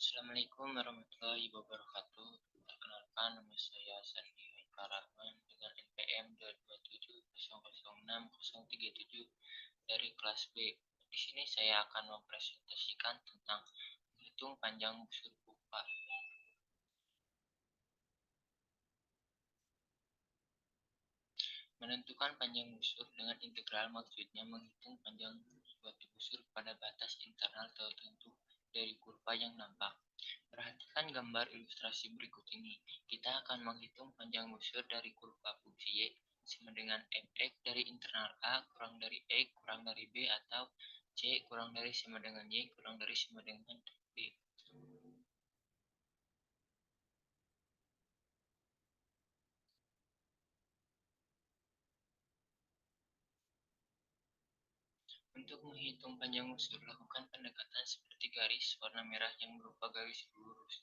Assalamualaikum warahmatullahi wabarakatuh. Perkenalkan, nama saya Sandi Haikal Rahman dengan NPM 227006037 dari kelas B. Di sini saya akan mempresentasikan tentang menghitung panjang busur kurva. Menentukan panjang busur dengan integral maksudnya menghitung panjang suatu busur pada batas internal tertentu dari kurva yang nampak. Perhatikan gambar ilustrasi berikut ini. Kita akan menghitung panjang busur dari kurva fungsi Y sama dengan fx dari internal A kurang dari X kurang dari B atau C kurang dari sama dengan Y kurang dari sama dengan B. Untuk menghitung panjang busur, lakukan pendekatan seperti garis warna merah yang berupa garis lurus.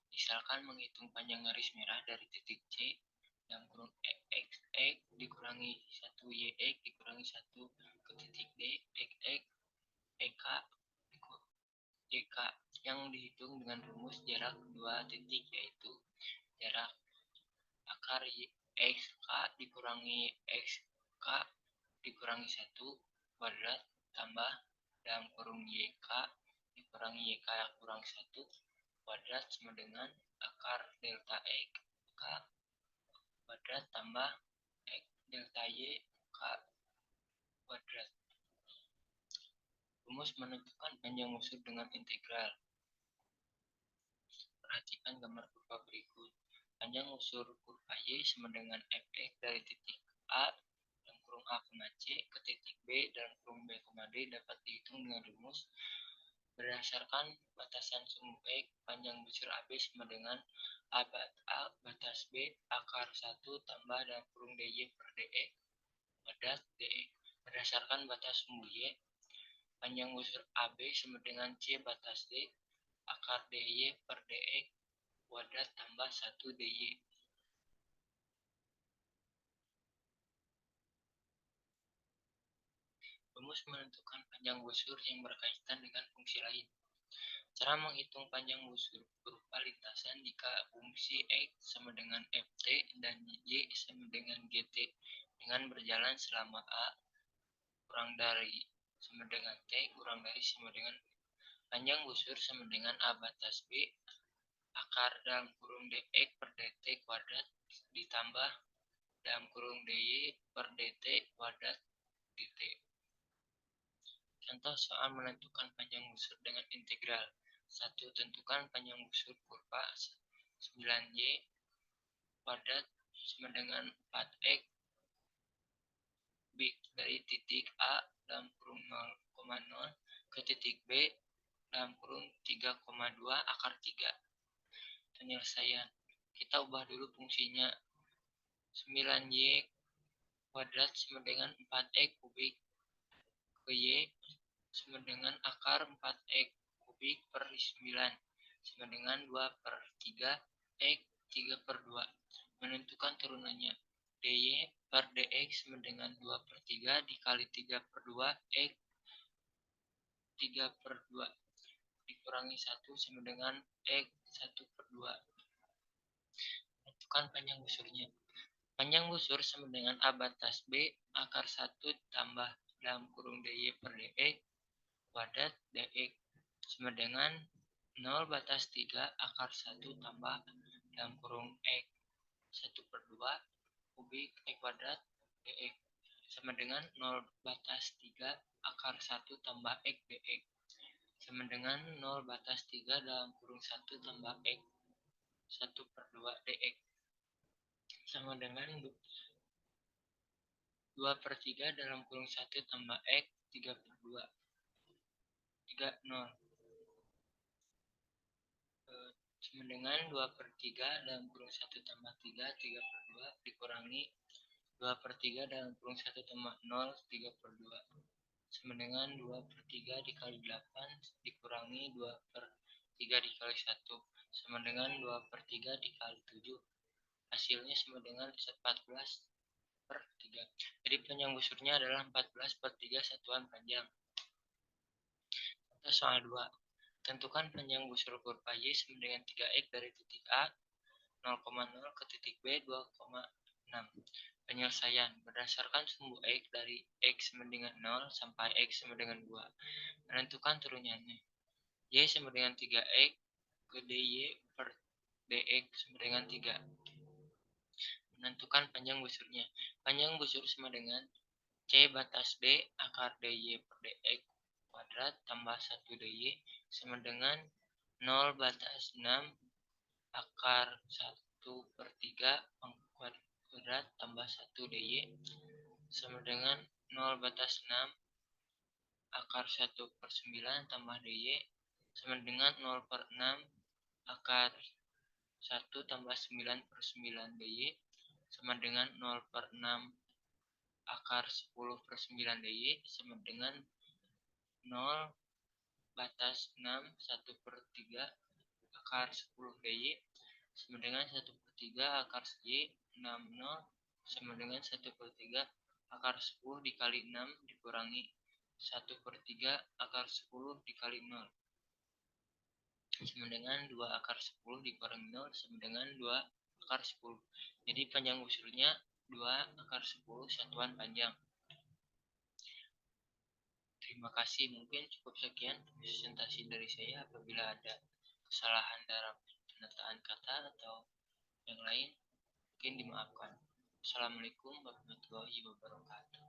Misalkan menghitung panjang garis merah dari titik C dalam kurung XX dikurangi 1 YX dikurangi 1 ke titik D XX EK YK yang dihitung dengan rumus jarak dua titik, yaitu jarak akar XK dikurangi XK dikurangi 1 kuadrat tambah dalam kurung YK dikurangi YK kurang 1 kuadrat sama dengan akar delta X K kuadrat tambah X delta Y K kuadrat. Rumus menentukan panjang busur dengan integral. Perhatikan gambar kurva berikut. Panjang busur kurva Y sama dengan fx dari titik A dalam kurung A, C ke titik B dalam kurung B, D dapat dihitung dengan rumus berdasarkan batasan sumbu X. Panjang busur AB sama dengan A batas B akar 1 tambah dalam kurung DY per DX kuadrat DX. Berdasarkan batas sumbu Y, panjang busur AB sama dengan C batas D akar DY per DX kuadrat tambah 1 DY. Rumus menentukan panjang busur yang berkaitan dengan fungsi lain. Cara menghitung panjang busur berupa lintasan jika fungsi X sama dengan Ft dan Y sama dengan Gt dengan berjalan selama A kurang dari sama dengan T kurang dari sama dengan panjang busur sama dengan A batas B akar dalam kurung dx per dt kuadrat ditambah dalam kurung dy per dt kuadrat dt. Contoh soal menentukan panjang busur dengan integral. 1. Tentukan panjang busur kurva 9y kuadrat sama dengan 4x b dari titik A dalam kurung 0,0 ke titik B dalam kurung 3,2 akar 3. Penyelesaian. Kita ubah dulu fungsinya. 9y kuadrat sama dengan 4x kubik ke y sama dengan akar 4x kubik per 9 sama dengan 2 per 3 x 3 per 2. Menentukan turunannya. dy per dx sama dengan 2 per 3 dikali 3 per 2 x 3 per 2 dikurangi 1 sama dengan x 1 per 2. Menentukan panjang busurnya. Panjang busur sama dengan A batas B akar 1 tambah dalam kurung dy per dx kuadrat dx sama dengan 0 batas 3 akar 1 tambah dalam kurung x 1 per 2 kubik x kuadrat dx sama dengan 0 batas 3 akar 1 tambah x dx sama dengan 0 batas 3 dalam kurung 1 tambah x 1 per 2 dx sama dengan 2 per 3 dalam kurung 1 tambah x 3 per 2 3 0 sama dengan 2 per 3 dalam kurung 1 tambah 3 3 per 2 dikurangi 2 per 3 dalam kurung 1 tambah 0 3 per 2 sama dengan 2 per 3 dikali 8 dikurangi 2 per 3 dikali 1 sama dengan 2 per 3 dikali 7. Hasilnya sama dengan 14 per 3. Jadi panjang busurnya adalah 14 per 3 satuan panjang. Contoh soal 2. Tentukan panjang busur kurva Y sama dengan 3x dari titik A 0,0 ke titik B 2,6. Penyelesaian berdasarkan sumbu X dari X sama dengan 0 sampai X sama dengan 2. Menentukan turunannya. Y sama dengan 3x ke DY per DX sama dengan 3. Menentukan panjang busurnya. Panjang busur sama dengan C batas D akar DY per DX kuadrat tambah 1 DY sama dengan 0 batas 6 akar 1/3 kuadrat tambah 1 DY sama dengan 0 batas 6 akar 1/9 tambah DY sama dengan 0/6 akar 1 tambah 9/9 DY sama dengan 0/6 akar 10/9 DY sama dengan 0 batas 6 1/3 akar 10 DY sama dengan 1/3 akar Y 60 sama dengan 1/3 akar 10 dikali 6 dikurangi 1/3 akar 10 dikali 0 sama dengan 2 akar 10 dikurangi 0 sama dengan 2 akar 10. Jadi panjang busurnya 2 akar 10 satuan panjang. Terima kasih, mungkin cukup sekian presentasi dari saya. Apabila ada kesalahan dalam penataan kata atau yang lain, mungkin dimaafkan. Assalamualaikum warahmatullahi wabarakatuh.